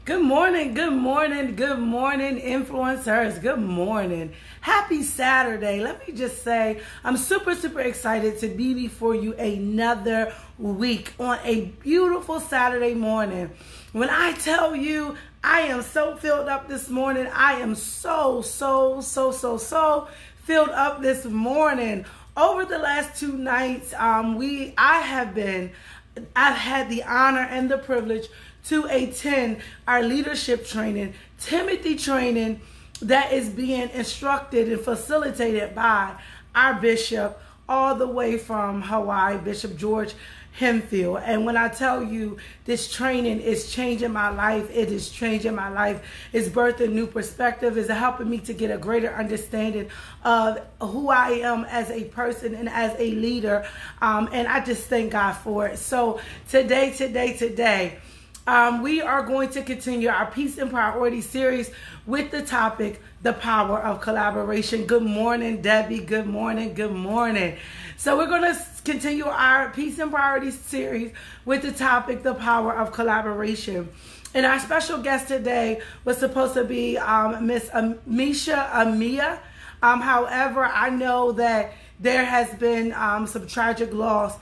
Good morning, good morning, good morning, influencers. Good morning. Happy Saturday. Let me just say, I'm super excited to be before you another week on a beautiful Saturday morning. When I tell you I am so filled up this morning, I am so filled up this morning. Over the last 2 nights, I've had the honor and the privilege to attend our leadership training, Timothy training, that is being instructed and facilitated by our bishop all the way from Hawaii, Bishop George Hemphill. And when I tell you this training is changing my life, it is changing my life. It's birthing new perspective. It's helping me to get a greater understanding of who I am as a person and as a leader. And I just thank God for it. So today, we are going to continue our Peace and Priority series with the topic, the power of collaboration. Good morning, Debbie. Good morning. Good morning. So we're going to continue our Peace and Priority series with the topic, the power of collaboration. And our special guest today was supposed to be Miss Amisha Amia. However, I know that there has been some tragic loss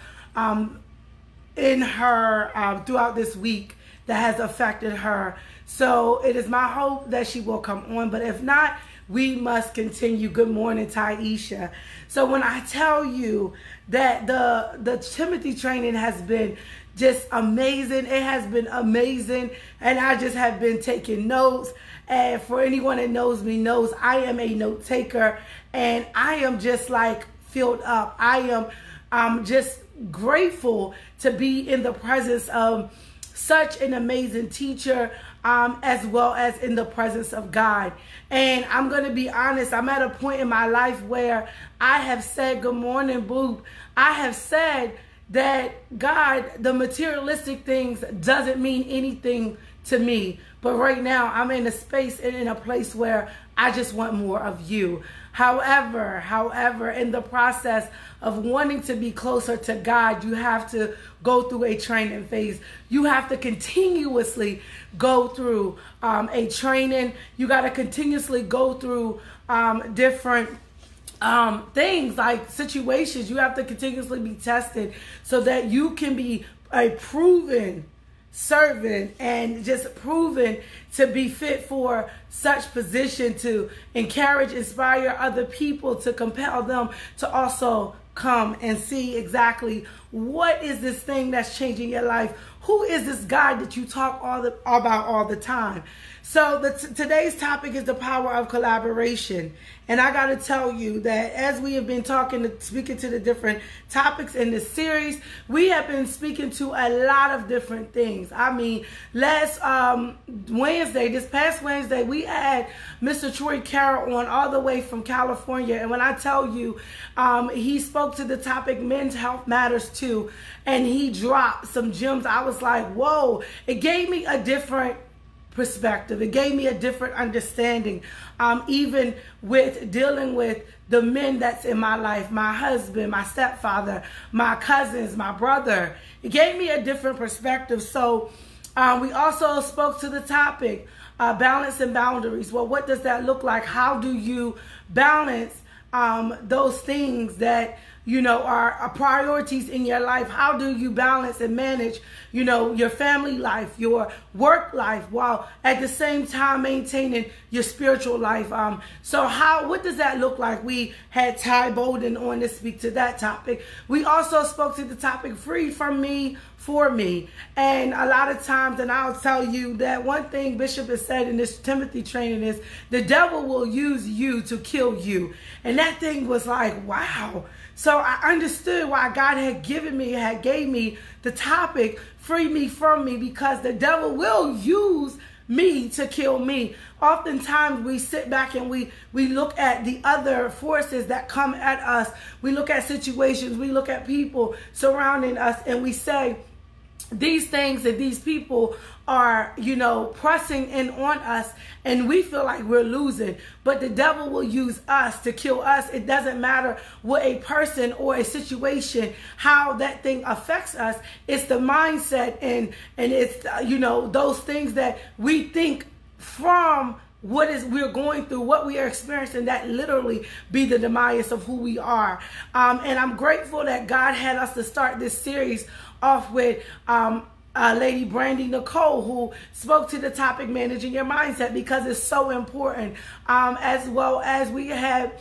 in her throughout this week that has affected her. So it is my hope that she will come on, but if not, we must continue. Good morning, Taisha. So when I tell you that the Timothy training has been just amazing, it has been amazing, and I just have been taking notes. And for anyone that knows me knows I am a note taker, and I am just like filled up. I am just grateful to be in the presence of such an amazing teacher, as well as in the presence of God. And I'm going to be honest, I'm at a point in my life where I have said, good morning, Boop. I have said that God, the materialistic things doesn't mean anything to me. But right now I'm in a space and in a place where I just want more of you. However, in the process of wanting to be closer to God, you have to go through a training phase. You have to continuously go through a training. You got to continuously go through different things like situations. You have to continuously be tested so that you can be a proven servant and just proven to be fit for such position, to encourage, inspire other people, to compel them to also come and see exactly what is this thing that's changing your life. Who is this God that you talk about all the time? So today's topic is the power of collaboration. And I got to tell you that as we have been speaking to the different topics in this series, we have been speaking to a lot of different things. I mean, this past Wednesday, we had Mr. Troy Carroll on all the way from California. And when I tell you, he spoke to the topic, men's health matters too. And he dropped some gems. I was like, whoa, it gave me a different perspective. It gave me a different understanding, even with dealing with the men that's in my life, my husband, my stepfather, my cousins, my brother. It gave me a different perspective. So we also spoke to the topic, balance and boundaries. Well, what does that look like? How do you balance those things that are priorities in your life? How do you balance and manage, your family life, your work life, while at the same time maintaining your spiritual life? What does that look like? We had Ty Bolden on to speak to that topic. We also spoke to the topic, free from me, for me. And a lot of times, and I'll tell you that one thing Bishop has said in this Timothy training is the devil will use you to kill you. And that thing was like, wow. So I understood why God gave me the topic, free me from me, because the devil will use me to kill me. Oftentimes we sit back and we look at the other forces that come at us. We look at situations, we look at people surrounding us, and we say these things that these people are, pressing in on us, and we feel like we're losing, but the devil will use us to kill us. It doesn't matter what a person or a situation, how that thing affects us. It's the mindset, and it's, those things that we think from we're going through, what we are experiencing, that literally be the demise of who we are. And I'm grateful that God had us to start this series off with Lady Brandy Nicole, who spoke to the topic, managing your mindset, because it's so important. As well as we had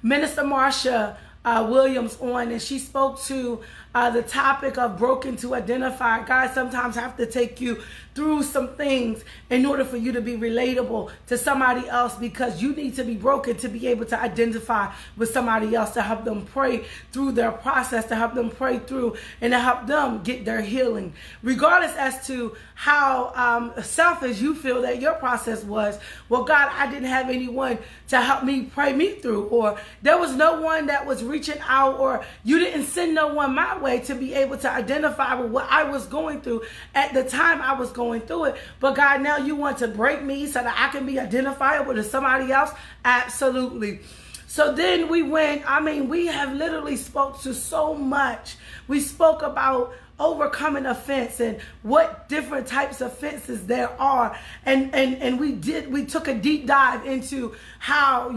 Minister Marsha Williams on, and she spoke to the topic of broken to identify. God sometimes have to take you through some things in order for you to be relatable to somebody else, because you need to be broken to be able to identify with somebody else, to help them pray through their process, to help them pray through and to help them get their healing. Regardless as to how selfish you feel that your process was, well, God, I didn't have anyone to help me pray me through, or there was no one that was reaching out, or you didn't send no one my way to be able to identify with what I was going through at the time I was going through it. But God, now you want to break me so that I can be identifiable to somebody else? Absolutely. So then we we have literally spoke to so much. We spoke about overcoming offense and what different types of offenses there are, and we took a deep dive into how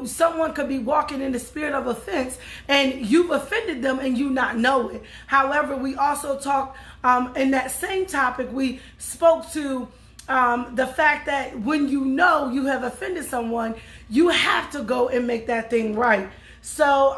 someone could be walking in the spirit of offense and you've offended them and you not know it. However, we also talked in that same topic, we spoke to the fact that when you have offended someone, you have to go and make that thing right. So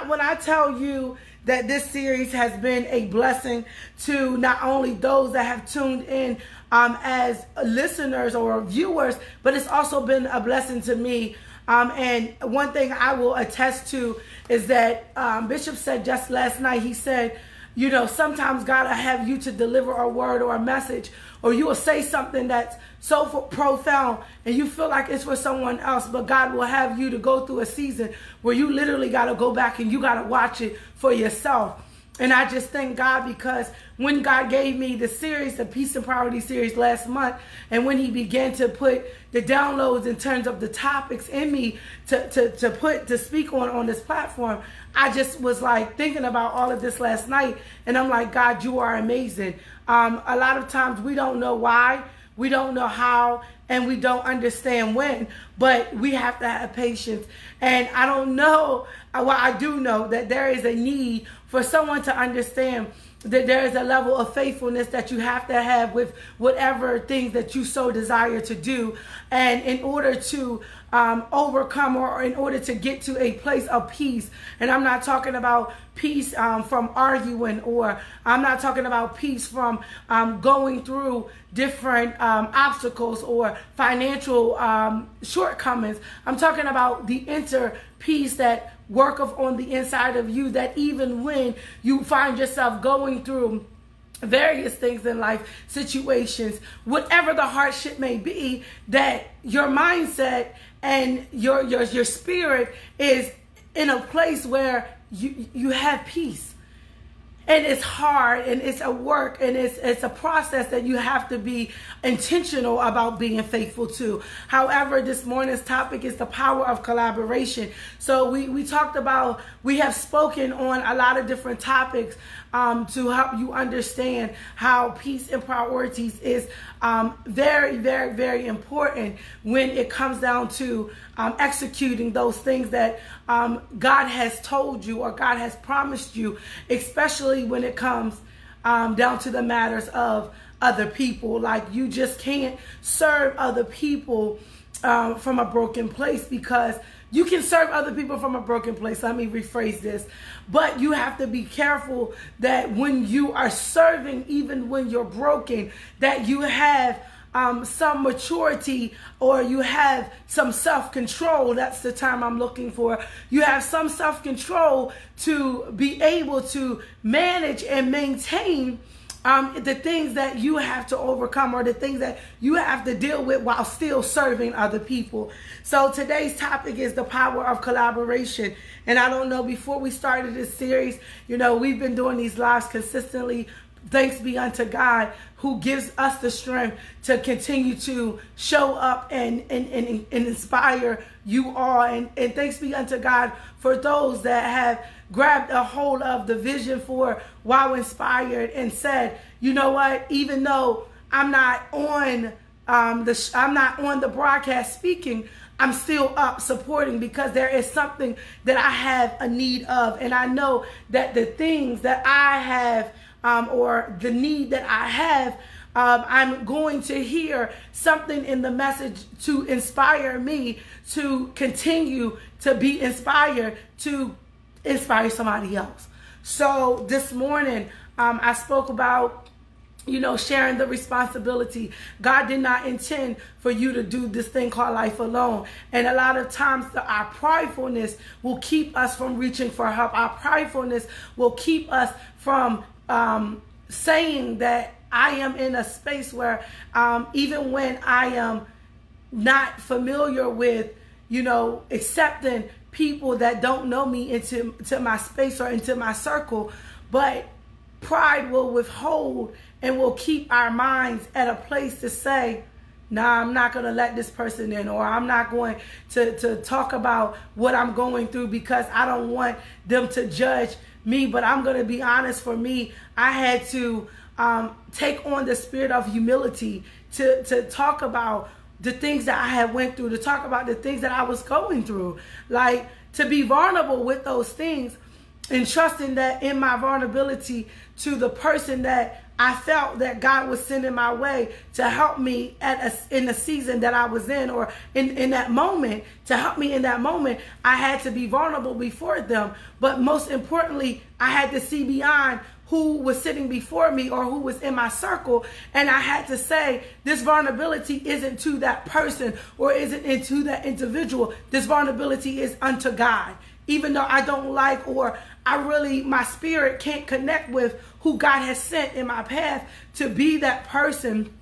when I tell you that this series has been a blessing to not only those that have tuned in as listeners or viewers, but it's also been a blessing to me. And one thing I will attest to is that Bishop said just last night, he said, sometimes God will have you to deliver a word or a message, or you will say something that's so profound and you feel like it's for someone else, but God will have you to go through a season where you literally got to go back and you got to watch it for yourself. And I just thank God, because when God gave me the series, the Peace and Priority series last month, and when he began to put the downloads in terms of the topics in me to speak on this platform, I just was like thinking about all of this last night, and I'm like, God, you are amazing. A lot of times we don't know why, we don't know how, and we don't understand when, but we have to have patience. And I don't know, well, I do know that there is a need for someone to understand that there is a level of faithfulness that you have to have with whatever things that you so desire to do. And in order to overcome, or in order to get to a place of peace, and I'm not talking about peace from arguing, or I'm not talking about peace from going through different obstacles or financial shortcomings. I'm talking about the inner peace that worketh on the inside of you, that even when you find yourself going through various things in life, situations, whatever the hardship may be, that your mindset and your spirit is in a place where you have peace. And it's hard, and it's a work, and it's a process that you have to be intentional about being faithful to. However, this morning's topic is the power of collaboration. So we talked about, we have spoken on a lot of different topics to help you understand how peace and priorities is very, very, very important when it comes down to executing those things that God has told you or God has promised you, especially when it comes down to the matters of other people. Like, you just can't serve other people from a broken place, because you can serve other people from a broken place. Let me rephrase this. But you have to be careful that when you are serving, even when you're broken, that you have some maturity, or you have some self-control. That's the term I'm looking for. You have some self-control to be able to manage and maintain the things that you have to overcome or the things that you have to deal with while still serving other people. So today's topic is the power of collaboration. And I don't know, before we started this series, we've been doing these lives consistently. Thanks be unto God who gives us the strength to continue to show up and inspire you all. And thanks be unto God for those that have grabbed a hold of the vision for Wow Inspired and said, you know what, even though I'm not on the broadcast speaking, I'm still up supporting because there is something that I have a need of. And I know that the things that I have or the need that I have, I'm going to hear something in the message to inspire me to continue to be inspired to inspire somebody else. So this morning, I spoke about, sharing the responsibility. God did not intend for you to do this thing called life alone. And a lot of times our pridefulness will keep us from reaching for help. Our pridefulness will keep us from saying that I am in a space where even when I am not familiar with, accepting people that don't know me into my space or into my circle, but pride will withhold and will keep our minds at a place to say, nah, I'm not going to let this person in, or I'm not going to talk about what I'm going through because I don't want them to judge me. But I'm going to be honest, for me, I had to take on the spirit of humility to talk about the things that I had went through, to talk about the things that I was going through, like to be vulnerable with those things and trusting that in my vulnerability to the person that I felt that God was sending my way to help me in the season that I was in, or in that moment, to help me in that moment, I had to be vulnerable before them. But most importantly, I had to see beyond who was sitting before me or who was in my circle. And I had to say, this vulnerability isn't to that person or isn't into that individual. This vulnerability is unto God. Even though I don't like, or my spirit can't connect with who God has sent in my path to be that person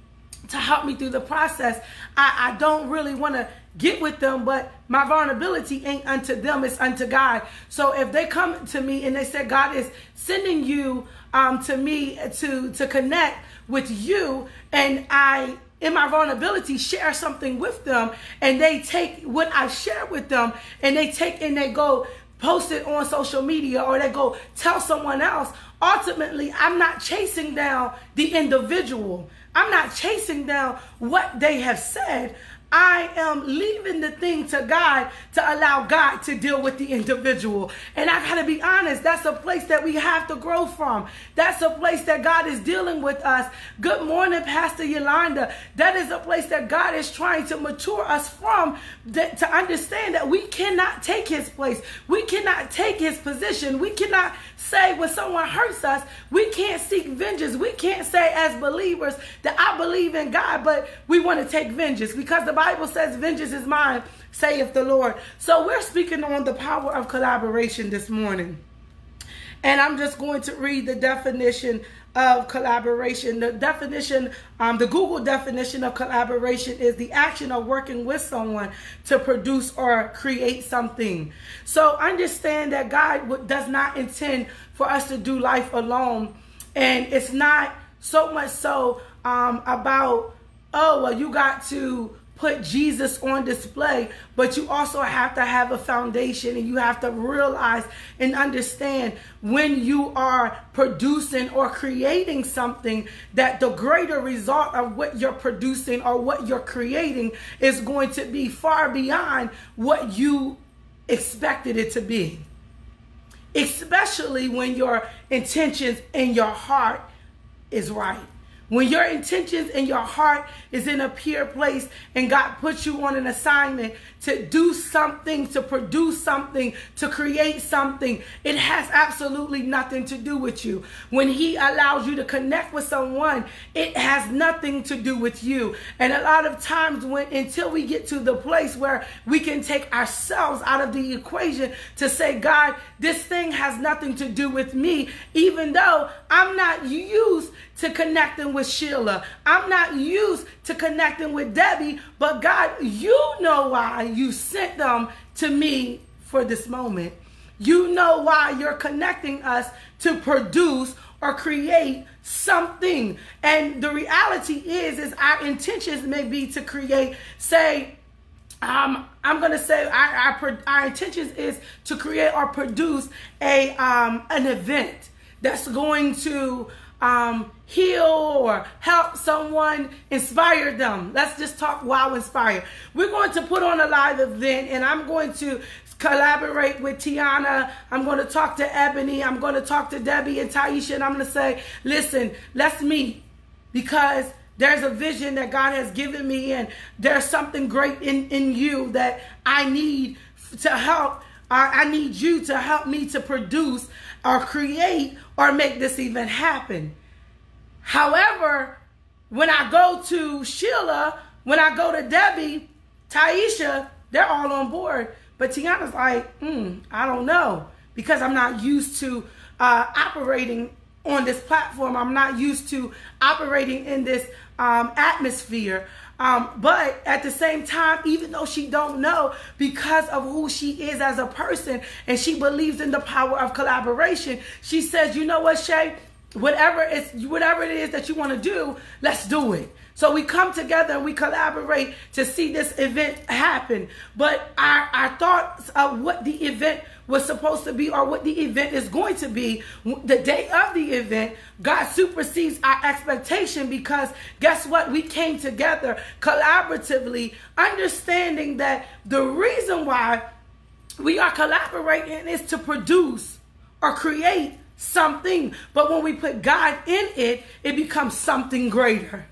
to help me through the process, I don't really want to get with them, but my vulnerability ain't unto them, it's unto God. So if they come to me and they say, God is sending you to me to connect with you, and I, in my vulnerability, share something with them, and they take what I share with them and they go post it on social media, or they go tell someone else, ultimately, I'm not chasing down the individual. I'm not chasing down what they have said. I am leaving the thing to God to allow God to deal with the individual. And I got to be honest, that's a place that we have to grow from. That's a place that God is dealing with us. Good morning, Pastor Yolanda. That is a place that God is trying to mature us from, to understand that we cannot take his place. We cannot take his position. We cannot say when someone hurts us, we can't seek vengeance. We can't say as believers that I believe in God, but we want to take vengeance, because the Bible says, vengeance is mine, saith the Lord. So we're speaking on the power of collaboration this morning. And I'm just going to read the definition of collaboration. The definition, the Google definition of collaboration is the action of working with someone to produce or create something. So understand that God does not intend for us to do life alone. And it's not so much so about, oh, well, you got to put Jesus on display, but you also have to have a foundation, and you have to realize and understand when you are producing or creating something, that the greater result of what you're producing or what you're creating is going to be far beyond what you expected it to be. Especially when your intentions and your heart is right. When your intentions and your heart is in a pure place and God puts you on an assignment to do something, to produce something, to create something, it has absolutely nothing to do with you. When he allows you to connect with someone, it has nothing to do with you. And a lot of times until we get to the place where we can take ourselves out of the equation to say, God, this thing has nothing to do with me, even though I'm not used to connecting with Sheila. I'm not used to connecting with Debbie, but God, you know why you sent them to me for this moment. You know why you're connecting us to produce or create something. And the reality is our intentions may be to create, I'm going to say our intentions is to create or produce an event that's going to heal or help someone, inspire them. Let's just talk wow, inspire. We're going to put on a live event, and I'm going to collaborate with Tiana. I'm going to talk to Ebony. I'm going to talk to Debbie and Taisha, and I'm going to say, listen, let's meet, because there's a vision that God has given me, and there's something great in you that I need to help. I need you to help me to produce or create or make this event happen. However, when I go to Sheila, when I go to Debbie, Taisha, they're all on board. But Tiana's like, I don't know, because I'm not used to operating on this platform. I'm not used to operating in this atmosphere. But at the same time, even though she don't know, because of who she is as a person, and she believes in the power of collaboration, she says, you know what, Shay, whatever it is that you want to do, let's do it. So we come together and we collaborate to see this event happen. But our thoughts of what the event was supposed to be, or what the event is going to be, the day of the event, God supersedes our expectation, because guess what? We came together collaboratively, understanding that the reason why we are collaborating is to produce or create something. But when we put God in it, it becomes something greater.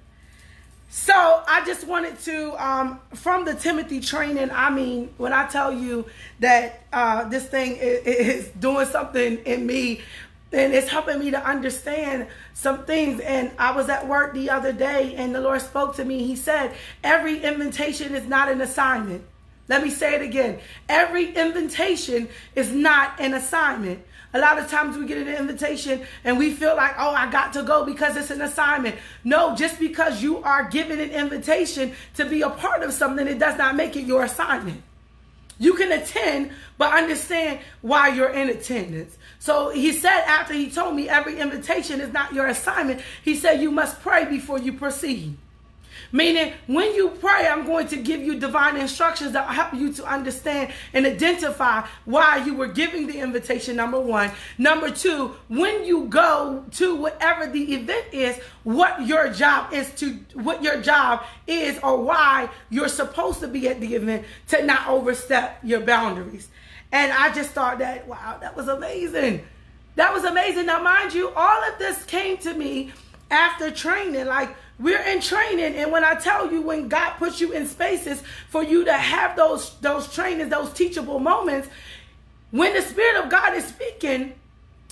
So I just wanted to, from the Timothy training, I mean, when I tell you that this thing is doing something in me, and it's helping me to understand some things. And I was at work the other day, and the Lord spoke to me. He said, every invitation is not an assignment. Let me say it again. Every invitation is not an assignment. A lot of times we get an invitation and we feel like, oh, I got to go because it's an assignment. No, just because you are given an invitation to be a part of something, it does not make it your assignment. You can attend, but understand why you're in attendance. So he said, after he told me every invitation is not your assignment, he said you must pray before you proceed. Meaning, when you pray, I'm going to give you divine instructions that will help you to understand and identify why you were giving the invitation, number one. Number two, when you go to whatever the event is, what your job is, or why you're supposed to be at the event, to not overstep your boundaries. And I just thought that, wow, that was amazing. That was amazing. Now, mind you, all of this came to me after training. Like, we're in training, and when I tell you, when God puts you in spaces for you to have those trainings, those teachable moments, when the Spirit of God is speaking,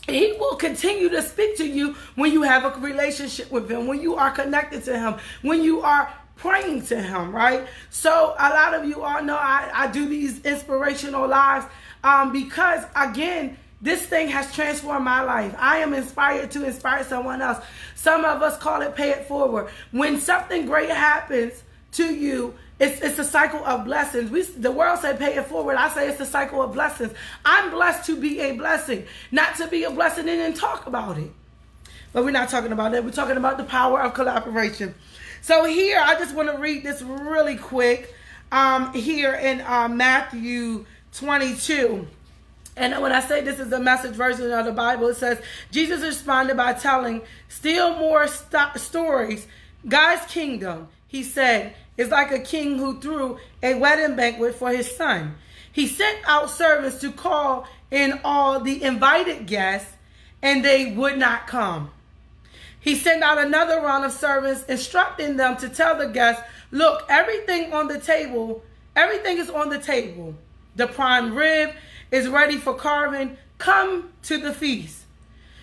He will continue to speak to you when you have a relationship with Him, when you are connected to Him, when you are praying to Him, right? So a lot of you all know I do these inspirational lives because, again, this thing has transformed my life. I am inspired to inspire someone else. Some of us call it pay it forward. When something great happens to you, it's a cycle of blessings. The world say pay it forward. I say it's a cycle of blessings. I'm blessed to be a blessing, not to be a blessing and then talk about it. But we're not talking about that. We're talking about the power of collaboration. So here, I just want to read this really quick here in Matthew 22. And when I say this is the Message version of the Bible, it says, Jesus responded by telling still more stories. God's kingdom, he said, is like a king who threw a wedding banquet for his son. He sent out servants to call in all the invited guests, and they would not come. He sent out another round of servants, instructing them to tell the guests, look, everything is on the table. The prime rib is ready for carving. Come to the feast.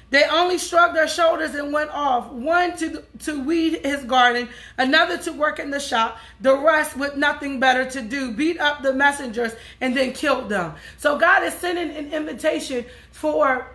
They only shrugged their shoulders and went off, one to weed his garden, another to work in the shop, the rest with nothing better to do, beat up the messengers and then killed them. So God is sending an invitation for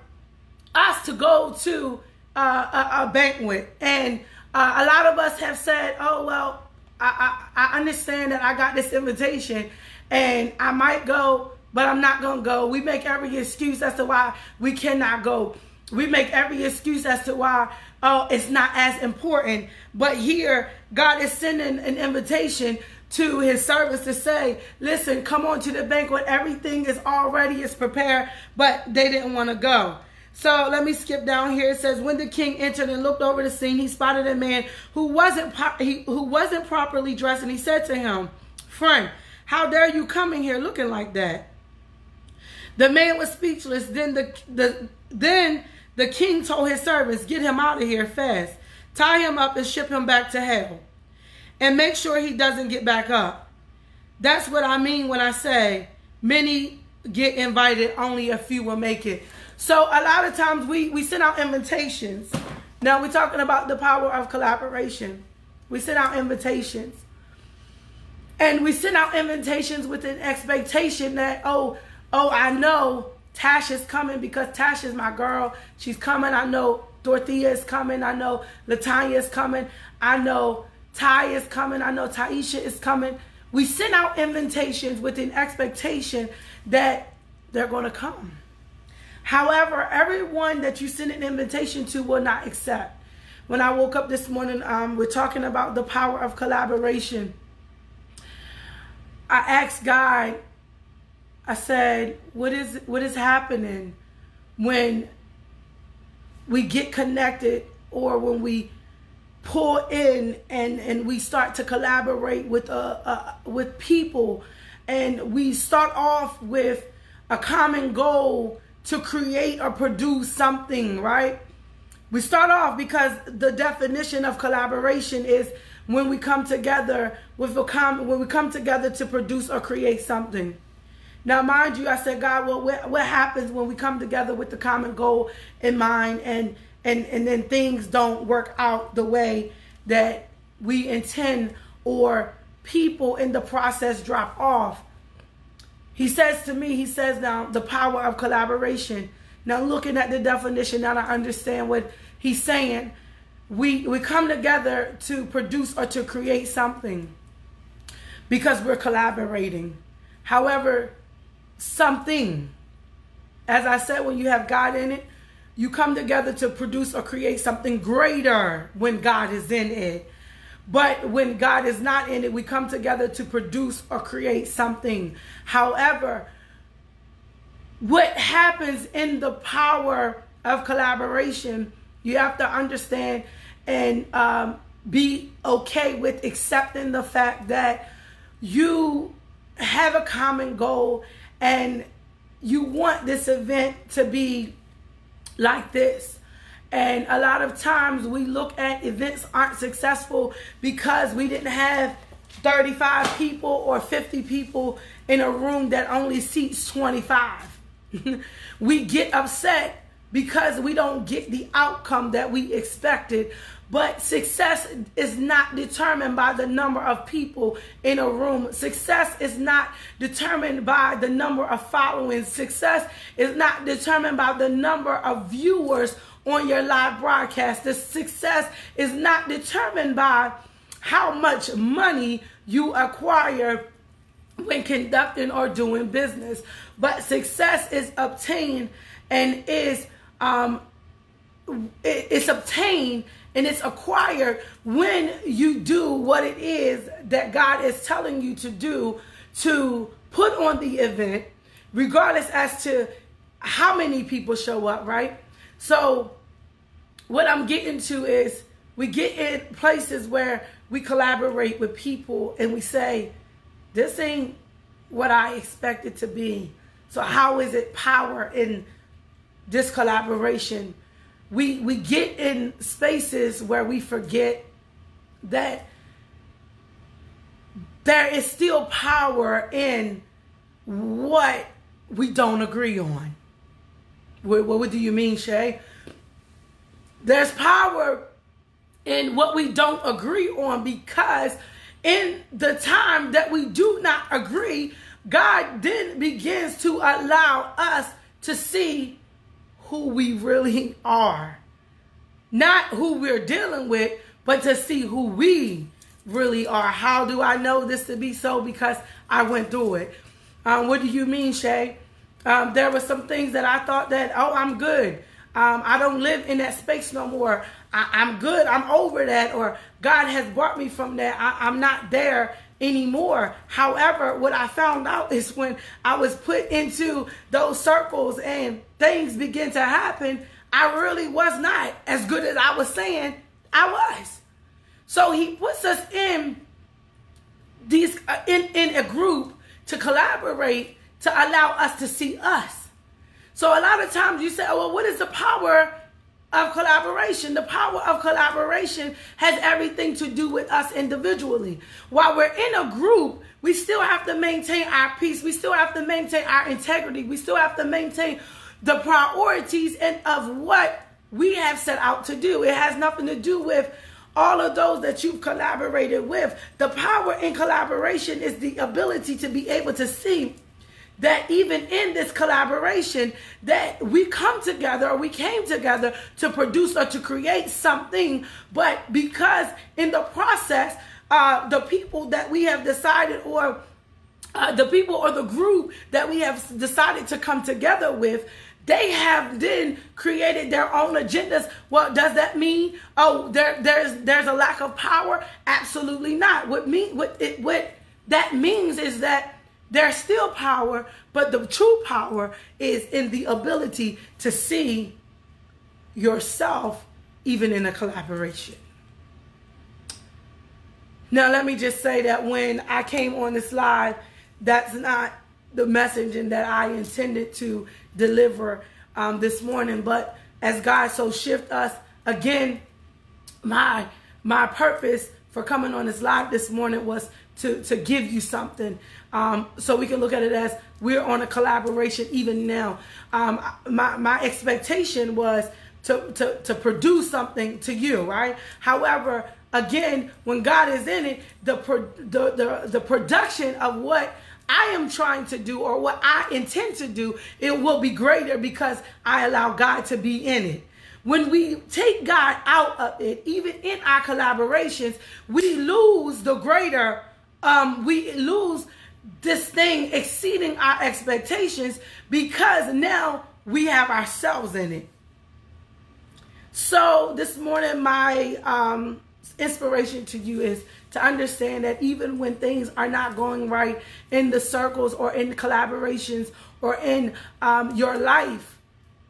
us to go to a banquet. And a lot of us have said, oh, well, I understand that I got this invitation and I might go, but I'm not going to go. We make every excuse as to why we cannot go. We make every excuse as to why, oh, it's not as important. But here, God is sending an invitation to his servants to say, listen, come on to the banquet. Everything is already, it's prepared, but they didn't want to go. So let me skip down here. It says, when the king entered and looked over the scene, he spotted a man who wasn't properly dressed. And he said to him, friend, how dare you come in here looking like that? The man was speechless. Then the king told his servants, get him out of here fast. Tie him up and ship him back to hell. And make sure he doesn't get back up. That's what I mean when I say many get invited, only a few will make it. So a lot of times we send out invitations. Now we're talking about the power of collaboration. We send out invitations. And we send out invitations with an expectation that, oh, I know Tasha's coming because Tasha's my girl. She's coming. I know Dorothea is coming. I know Latanya is coming. I know Ty is coming. I know Taisha is coming. We send out invitations with an expectation that they're going to come. However, everyone that you send an invitation to will not accept. When I woke up this morning, we're talking about the power of collaboration. I asked God, I said, what is happening when we get connected or when we pull in and we start to collaborate with people, and we start off with a common goal to create or produce something, right? We start off because the definition of collaboration is when we come together when we come together to produce or create something. Now, mind you, I said, God, well, what happens when we come together with the common goal in mind and then things don't work out the way that we intend, or people in the process drop off? He says to me, now, the power of collaboration. Now, looking at the definition, now I understand what he's saying. We come together to produce or to create something because we're collaborating. However, something, as I said, when you have God in it, you come together to produce or create something greater when God is in it. But when God is not in it, we come together to produce or create something. However, what happens in the power of collaboration, you have to understand and be okay with accepting the fact that you have a common goal and you want this event to be like this. And a lot of times we look at events aren't successful because we didn't have 35 people or 50 people in a room that only seats 25. We get upset because we don't get the outcome that we expected. But success is not determined by the number of people in a room. Success is not determined by the number of followings. Success is not determined by the number of viewers on your live broadcast. The success is not determined by how much money you acquire when conducting or doing business. But success is obtained and is it's obtained and it's acquired when you do what it is that God is telling you to do, to put on the event, regardless as to how many people show up, right? So what I'm getting to is we get in places where we collaborate with people and we say, this ain't what I expect it to be. So how is it power in this collaboration? we get in spaces where we forget that there is still power in what we don't agree on. What do you mean, Shay? There's power in what we don't agree on, because in the time that we do not agree, God then begins to allow us to see who we really are. Not who we're dealing with, but to see who we really are. How do I know this to be so? Because I went through it. What do you mean, Shay? There were some things that I thought that, oh, I'm good. I don't live in that space no more. I'm good. I'm over that. Or God has brought me from that. I'm not there anymore. However, what I found out is when I was put into those circles and things began to happen, I really was not as good as I was saying I was. So he puts us in these in a group to collaborate, to allow us to see us. So a lot of times you say, oh, well, what is the power of collaboration? The power of collaboration has everything to do with us individually. While we're in a group, we still have to maintain our peace. We still have to maintain our integrity. We still have to maintain the priorities and of what we have set out to do. It has nothing to do with all of those that you've collaborated with. The power in collaboration is the ability to be able to see that even in this collaboration that we come together, or we came together to produce or to create something, but because in the process, the people that we have decided, or the people or the group that we have decided to come together with, they have then created their own agendas. Well, does that mean, oh, there's a lack of power? Absolutely not. What that means is that there's still power, but the true power is in the ability to see yourself even in a collaboration. Now, let me just say that when I came on this live, that's not the messaging that I intended to deliver this morning. But as God so shift us, again, my purpose for coming on this live this morning was to give you something, so we can look at it as we're on a collaboration even now. My expectation was to produce something to you, right? However, again, when God is in it, the production of what I am trying to do, or what I intend to do, it will be greater because I allow God to be in it. When we take God out of it, even in our collaborations, we lose the greater, we lose this thing exceeding our expectations, because now we have ourselves in it. So this morning, my inspiration to you is to understand that even when things are not going right in the circles or in collaborations or in your life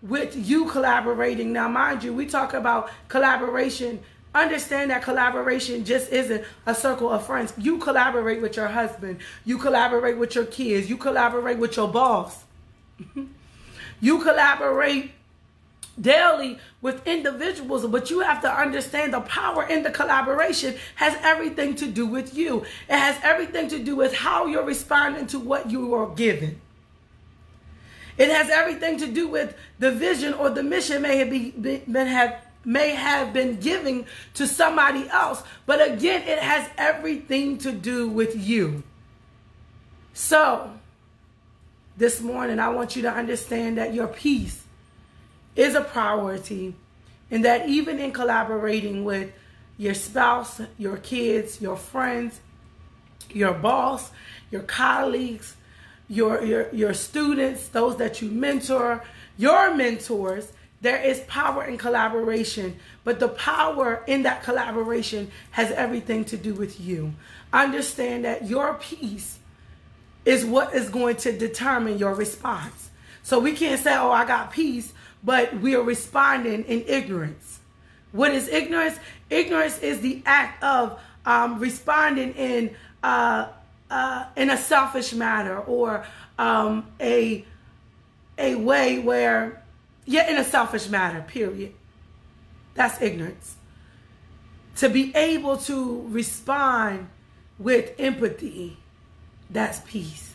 with you collaborating. Now, mind you, we talk about collaboration. Understand that collaboration just isn't a circle of friends. You collaborate with your husband. You collaborate with your kids. You collaborate with your boss. You collaborate daily with individuals, but you have to understand the power in the collaboration has everything to do with you. It has everything to do with how you're responding to what you are given. It has everything to do with the vision or the mission may have been given to somebody else, but again, it has everything to do with you. So this morning, I want you to understand that your peace is a priority, and that even in collaborating with your spouse, your kids, your friends, your boss, your colleagues, your students, those that you mentor, your mentors, there is power in collaboration, but the power in that collaboration has everything to do with you. Understand that your peace is what is going to determine your response. So we can't say, oh, I got peace, but we are responding in ignorance. What is ignorance? Ignorance is the act of responding in a selfish manner, or a way where, in a selfish manner, period. That's ignorance. To be able to respond with empathy, that's peace.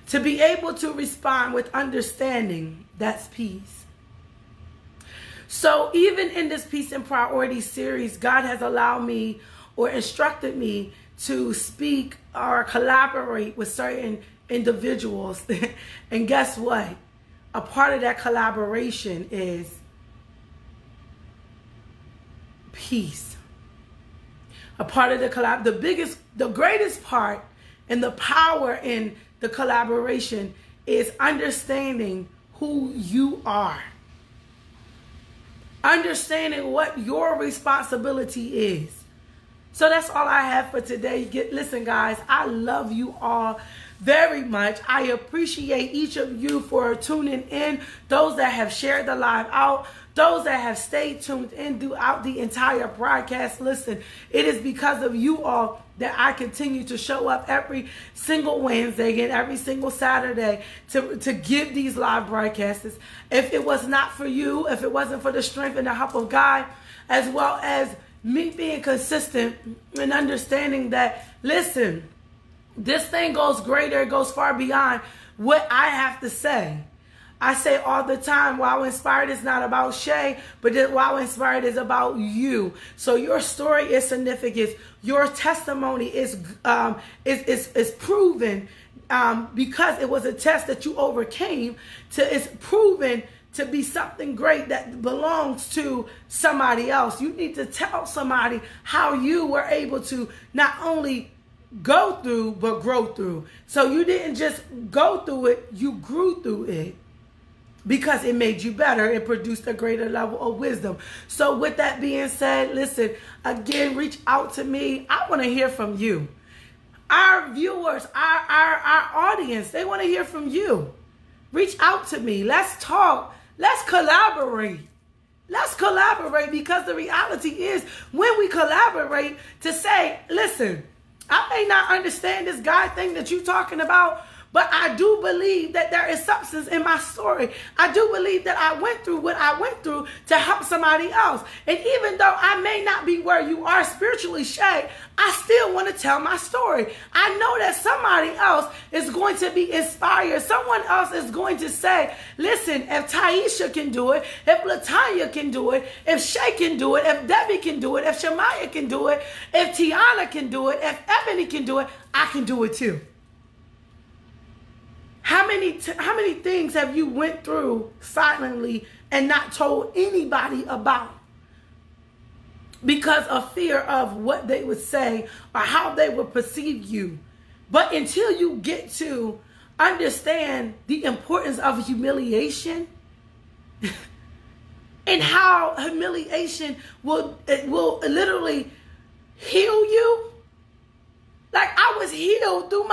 To be able to respond with understanding, that's peace. So even in this Peace and Priority series, God has allowed me or instructed me to speak or collaborate with certain individuals. And guess what? A part of that collaboration is peace. A part of the greatest part and the power in the collaboration is understanding who you are. Understanding what your responsibility is. So that's all I have for today. Listen, guys, I love you all very much. I appreciate each of you for tuning in. Those that have shared the live out. Those that have stayed tuned in throughout the entire broadcast. Listen, it is because of you all that I continue to show up every single Wednesday and every single Saturday to give these live broadcasts. If it was not for you, if it wasn't for the strength and the help of God, as well as me being consistent and understanding that, listen, this thing goes greater, it goes far beyond what I have to say. I say all the time, Wow Inspired is not about Shay, but Wow Inspired is about you. So your story is significant. Your testimony is proven because it was a test that you overcame. It's proven to be something great that belongs to somebody else. You need to tell somebody how you were able to not only go through, but grow through. So you didn't just go through it, you grew through it. Because it made you better. It produced a greater level of wisdom. So with that being said, listen, again, reach out to me. I want to hear from you. Our viewers, our audience, they want to hear from you. Reach out to me. Let's talk. Let's collaborate. Let's collaborate, because the reality is when we collaborate to say, listen, I may not understand this God thing that you're talking about, but I do believe that there is substance in my story. I do believe that I went through what I went through to help somebody else. And even though I may not be where you are spiritually, Shay, I still want to tell my story. I know that somebody else is going to be inspired. Someone else is going to say, listen, if Taisha can do it, if Latanya can do it, if Shay can do it, if Debbie can do it, if Shamaya can do it, if Tiana can do it, if Ebony can do it, I can do it too. How many things have you went through silently and not told anybody about? Because of fear of what they would say or how they would perceive you. But until you get to understand the importance of humiliation and how humiliation will literally heal you. Like, I was healed through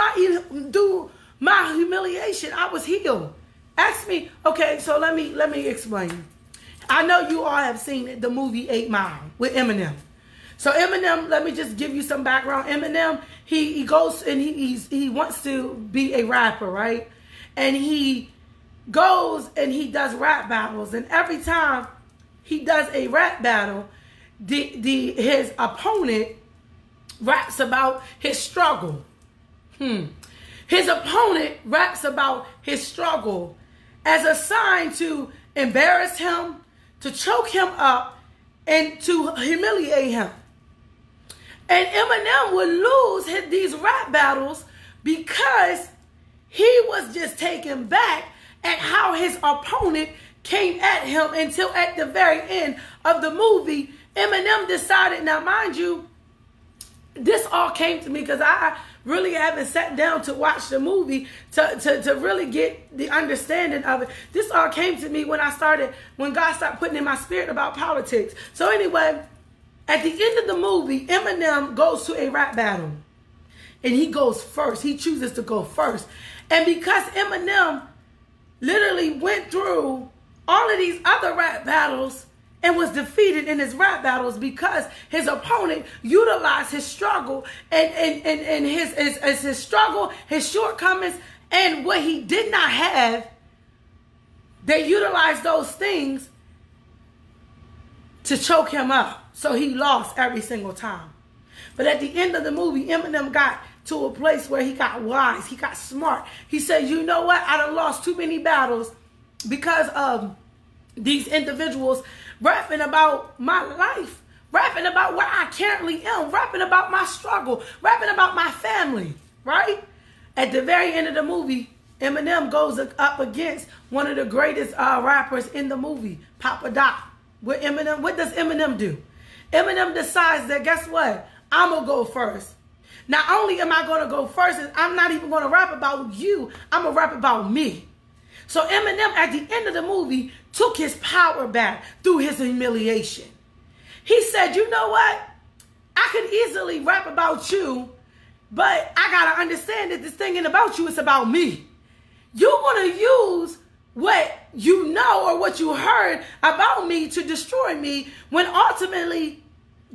my humiliation. I was healed. Ask me, okay, so let me explain. I know you all have seen the movie 8 Mile with Eminem. So Eminem, let me just give you some background. Eminem, he goes and he wants to be a rapper, right? And he goes and he does rap battles. And every time he does a rap battle, his opponent raps about his struggle. His opponent raps about his struggle as a sign to embarrass him, to choke him up, and to humiliate him. And Eminem would lose these rap battles because he was just taken back at how his opponent came at him, until at the very end of the movie, Eminem decided, now mind you, this all came to me because I really haven't sat down to watch the movie to really get the understanding of it. This all came to me when God started putting in my spirit about politics. So anyway, at the end of the movie, Eminem goes to a rap battle. And he goes first. He chooses to go first. And because Eminem literally went through all of these other rap battles and was defeated in his rap battles because his opponent utilized his struggle and his struggle, his shortcomings, and what he did not have, they utilized those things to choke him up. So he lost every single time. But at the end of the movie, Eminem got to a place where he got wise. He got smart. He said, you know what? I done lost too many battles because of these individuals rapping about my life, rapping about where I currently am, rapping about my struggle, rapping about my family, right? At the very end of the movie, Eminem goes up against one of the greatest rappers in the movie, Papa Doc. What does Eminem do? Eminem decides that, guess what? I'm going to go first. Not only am I going to go first, I'm not even going to rap about you. I'm going to rap about me. So Eminem, at the end of the movie, took his power back through his humiliation. He said, you know what? I could easily rap about you, but I got to understand that this thing ain't about you. It's about me. You're going to use what you know or what you heard about me to destroy me when ultimately,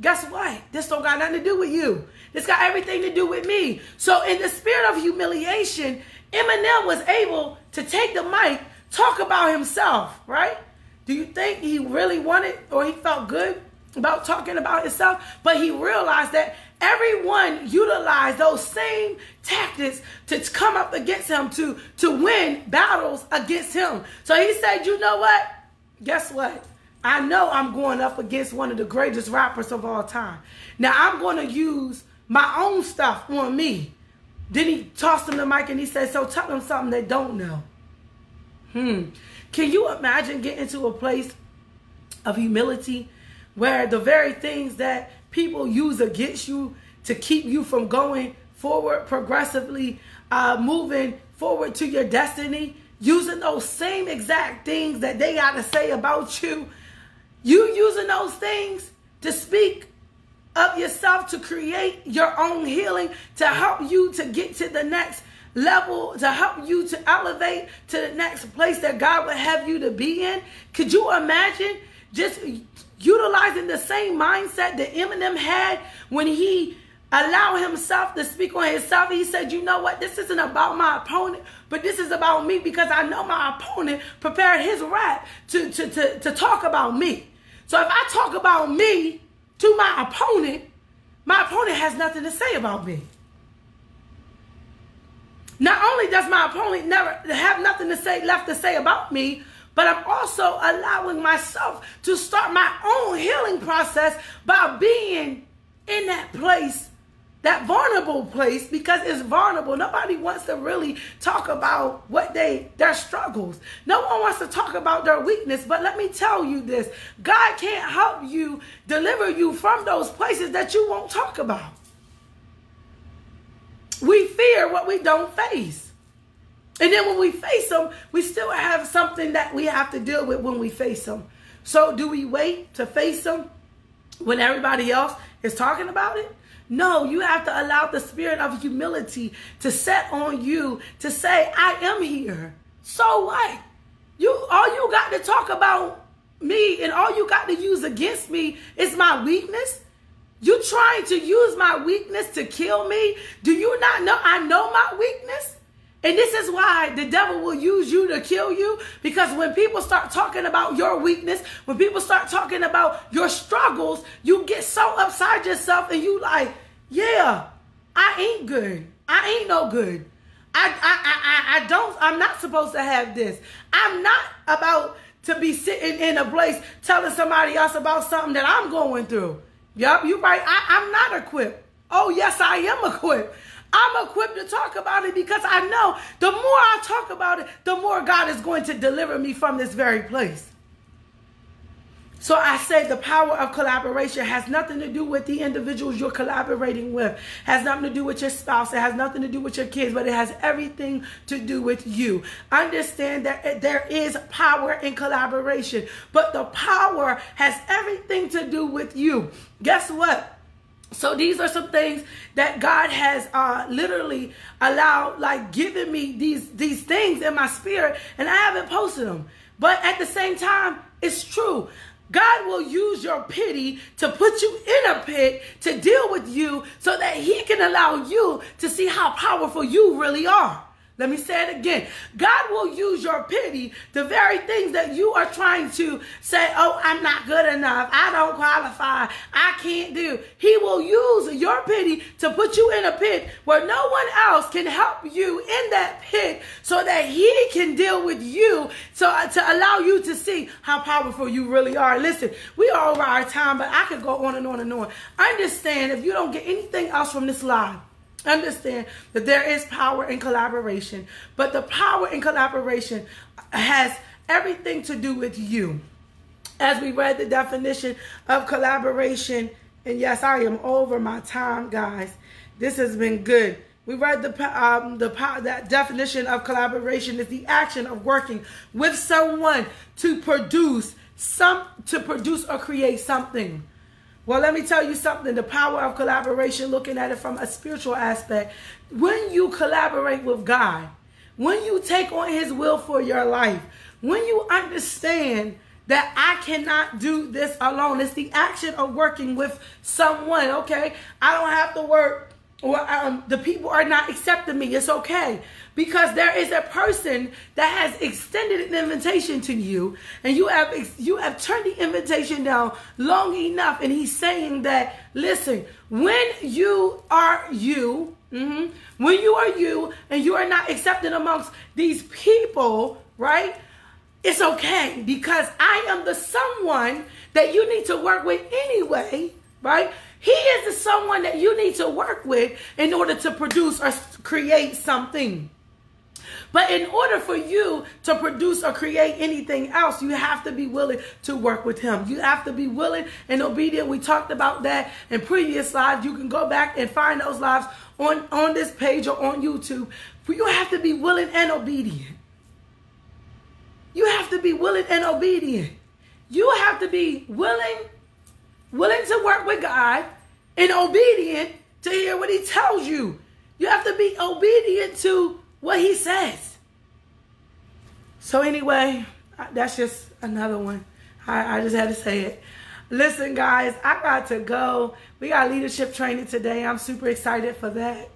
guess what? This don't got nothing to do with you. This got everything to do with me. So in the spirit of humiliation, Eminem was able to take the mic, talk about himself, right? Do you think he really wanted or he felt good about talking about himself? But he realized that everyone utilized those same tactics to come up against him, to win battles against him. So he said, you know what? Guess what? I know I'm going up against one of the greatest rappers of all time. Now I'm going to use my own stuff on me. Then he tossed him the mic and he said, so tell them something they don't know. Can you imagine getting to a place of humility where the very things that people use against you to keep you from going forward progressively, moving forward to your destiny, using those same exact things that they got to say about you, you using those things to speak of yourself, to create your own healing, to help you to get to the next level, to help you to elevate to the next place that God would have you to be in? Could you imagine just utilizing the same mindset that Eminem had when he allowed himself to speak on himself? He said, you know what? This isn't about my opponent, but this is about me, because I know my opponent prepared his rap to talk about me. So if I talk about me to my opponent has nothing to say about me. Not only does my opponent never have nothing to say left to say about me, but I'm also allowing myself to start my own healing process by being in that place, that vulnerable place, because it's vulnerable. Nobody wants to really talk about their struggles. No one wants to talk about their weakness. But let me tell you this, God can't help you, deliver you from those places that you won't talk about. We fear what we don't face. And then when we face them, we still have something that we have to deal with when we face them. So do we wait to face them when everybody else is talking about it? No, you have to allow the spirit of humility to set on you, to say, I am here. So what? All you got to talk about me and all you got to use against me is my weakness? You trying to use my weakness to kill me? Do you not know I know my weakness? And this is why the devil will use you to kill you. Because when people start talking about your weakness, when people start talking about your struggles, you get so upside yourself and you like, yeah, I ain't good. I ain't no good. I'm not supposed to have this. I'm not about to be sitting in a place telling somebody else about something that I'm going through. Yup, you're right. I'm not equipped. Oh, yes, I am equipped. I'm equipped to talk about it because I know the more I talk about it, the more God is going to deliver me from this very place. So I say the power of collaboration has nothing to do with the individuals you're collaborating with. Has nothing to do with your spouse. It has nothing to do with your kids, but it has everything to do with you. Understand that there is power in collaboration, but the power has everything to do with you. Guess what? So these are some things that God has literally allowed, like given me these things in my spirit, and I haven't posted them. But at the same time, it's true. God will use your pity to put you in a pit to deal with you so that he can allow you to see how powerful you really are. Let me say it again. God will use your pity, the very things that you are trying to say, oh, I'm not good enough, I don't qualify, I can't do. He will use your pity to put you in a pit where no one else can help you in that pit so that he can deal with you, so to allow you to see how powerful you really are. Listen, we are over our time, but I could go on and on and on. Understand, if you don't get anything else from this live, understand that there is power in collaboration, but the power in collaboration has everything to do with you. As we read the definition of collaboration, and yes, I am over my time, guys. This has been good. We read that definition of collaboration is the action of working with someone to produce or create something. Well, let me tell you something. The power of collaboration, looking at it from a spiritual aspect, when you collaborate with God, when you take on his will for your life, when you understand that I cannot do this alone, it's the action of working with someone, okay? I don't have to work, or the people are not accepting me. It's okay, because there is a person that has extended an invitation to you, and you have turned the invitation down long enough, and he's saying that, listen, when you are you, when you are you, and you are not accepted amongst these people, right? It's okay, because I am the someone that you need to work with anyway, right? He is the someone that you need to work with in order to produce or create something. But in order for you to produce or create anything else, you have to be willing to work with him. You have to be willing and obedient. We talked about that in previous lives. You can go back and find those lives on this page or on YouTube. But you have to be willing and obedient. You have to be willing and obedient. You have to be willing to work with God and obedient to hear what he tells you. You have to be obedient to what he says. So anyway, that's just another one. I just had to say it. Listen, guys, I got to go. We got leadership training today. I'm super excited for that.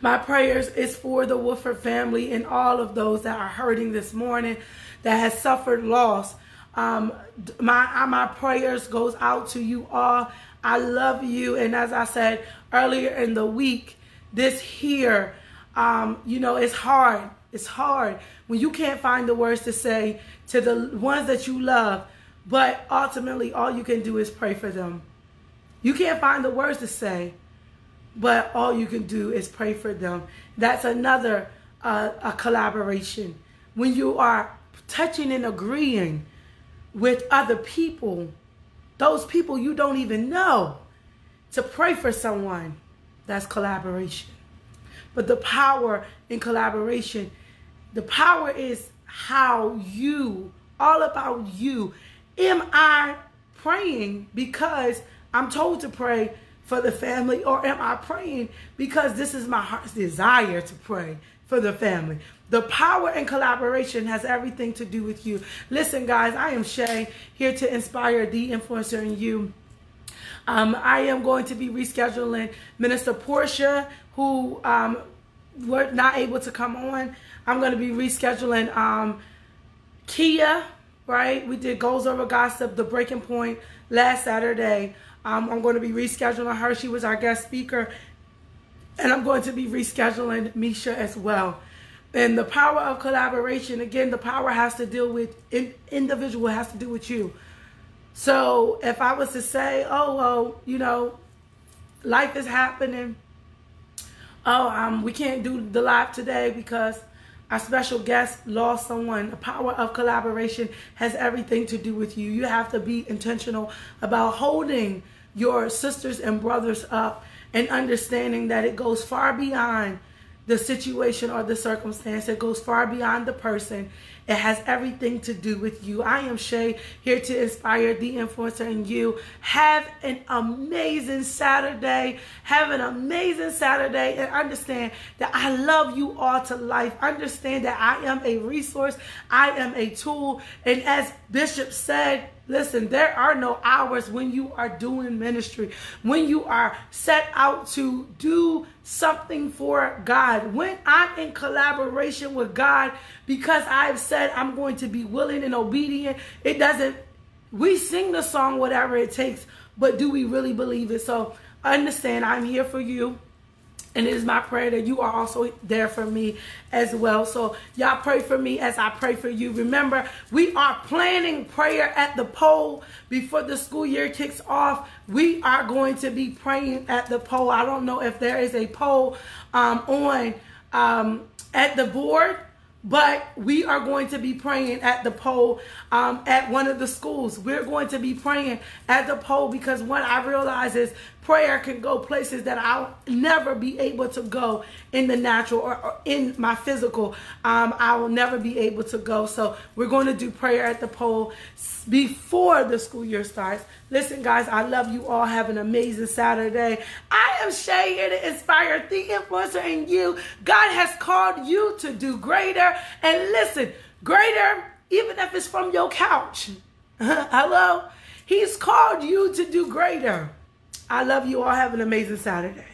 My prayers is for the Woodford family and all of those that are hurting this morning, that has suffered loss. My prayers goes out to you all. I love you. And as I said earlier in the week, this here, it's hard. It's hard when you can't find the words to say to the ones that you love, but ultimately all you can do is pray for them. You can't find the words to say, but all you can do is pray for them. That's another a collaboration. When you are touching and agreeing with other people, those people you don't even know, to pray for someone, that's collaboration. But the power in collaboration, the power is how you, all about you. Am I praying because I'm told to pray for the family, or am I praying because this is my heart's desire to pray for the family? The power in collaboration has everything to do with you. Listen, guys, I am Shay, here to inspire the influencer in you. I am going to be rescheduling Minister Portia, who were not able to come on. I'm going to be rescheduling Kia, right? We did Goals Over Gossip, The Breaking Point, last Saturday. I'm going to be rescheduling her. She was our guest speaker. And I'm going to be rescheduling Misha as well. And the power of collaboration, again, the power has to deal with, individual has to do with you. So if I was to say, oh, well, life is happening. We can't do the live today because our special guest lost someone. The power of collaboration has everything to do with you. You have to be intentional about holding your sisters and brothers up and understanding that it goes far beyond the situation or the circumstance. It goes far beyond the person. It has everything to do with you. I am Shay, here to inspire the influencer in you. Have an amazing Saturday. Have an amazing Saturday. And understand that I love you all to life. Understand that I am a resource. I am a tool. And as Bishop said, listen, there are no hours when you are doing ministry, when you are set out to do something for God. When I'm in collaboration with God, because I've said I'm going to be willing and obedient, we sing the song, whatever it takes, but do we really believe it? So understand, I'm here for you. And it is my prayer that you are also there for me as well. So y'all pray for me as I pray for you. Remember, we are planning prayer at the pole before the school year kicks off. We are going to be praying at the pole. I don't know if there is a pole at the board, but we are going to be praying at the pole at one of the schools. We're going to be praying at the pole because what I realize is prayer can go places that I'll never be able to go in the natural or in my physical. I will never be able to go. So we're going to do prayer at the pole before the school year starts. Listen, guys, I love you all. Have an amazing Saturday. I am Shay, here to inspire the influencer in you. God has called you to do greater. And listen, greater, even if it's from your couch. Hello? He's called you to do greater. I love you all. Have an amazing Saturday.